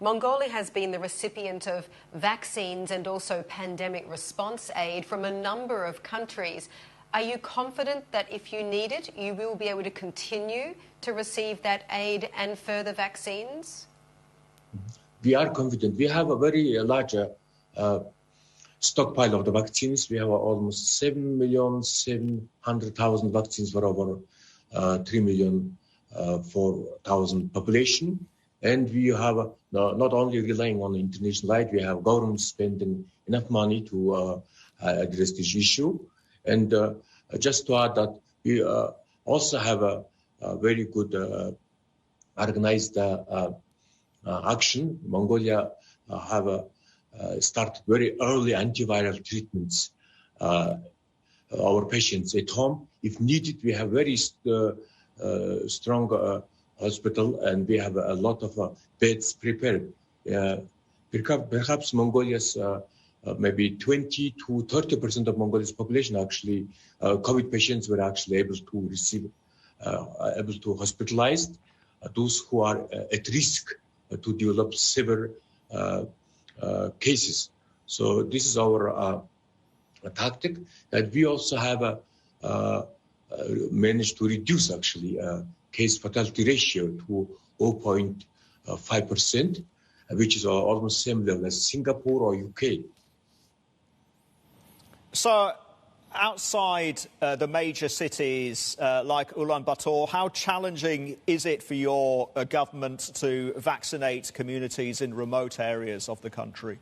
Mongolia has been the recipient of vaccines and also pandemic response aid from a number of countries. Are you confident that if you need it, you will be able to continue to receive that aid and further vaccines? We are confident. We have a very large stockpile of the vaccines. We have almost 7,700,000 vaccines for our 3,004,000 population. And we have not only relying on international aid, we have government spending enough money to address this issue. And just to add that we also have a very good organized action. Mongolia have started very early antiviral treatments. Our patients at home, if needed, we have very strong hospital, and we have a lot of beds prepared. Perhaps Mongolia's maybe 20 to 30% of Mongolia's population actually COVID patients were actually able to receive, able to hospitalized. Those who are at risk to develop severe cases. So this is our tactic, that we also have managed to reduce actually case fatality ratio to 0.5%, which is almost same level as Singapore or UK. So outside the major cities like Ulaanbaatar, how challenging is it for your government to vaccinate communities in remote areas of the country?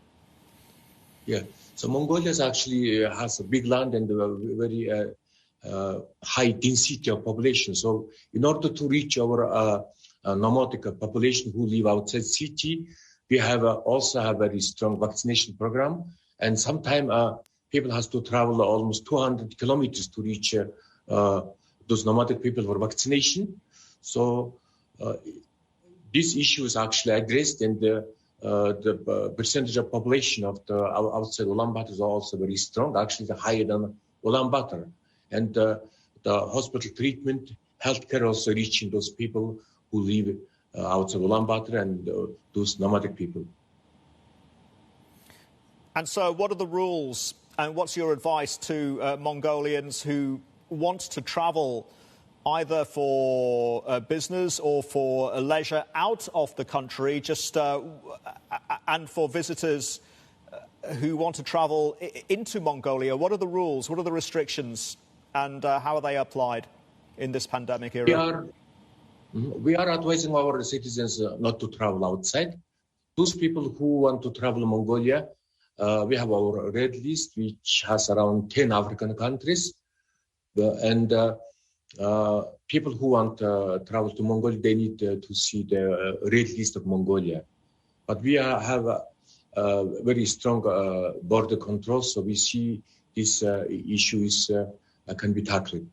Yeah, so Mongolia actually has a big land and a very high density of population. So in order to reach our nomadic population who live outside city, we have also have a very strong vaccination program. And sometimes people has to travel almost 200 kilometers to reach those nomadic people for vaccination. So this issue is actually addressed, and the percentage of population of the outside Ulaanbaatar is also very strong, actually higher than Ulaanbaatar. And the hospital treatment, healthcare also reaching those people who live outside Ulaanbaatar and those nomadic people. And so what are the rules and what's your advice to Mongolians who want to travel either for business or for leisure out of the country, just and for visitors who want to travel into Mongolia? What are the rules? What are the restrictions? And how are they applied in this pandemic era? We are advising our citizens not to travel outside. Those people who want to travel to Mongolia, we have our red list, which has around 10 African countries. And people who want to travel to Mongolia, they need to see the red list of Mongolia. But we have a very strong border control, so we see this issue is can be tackled.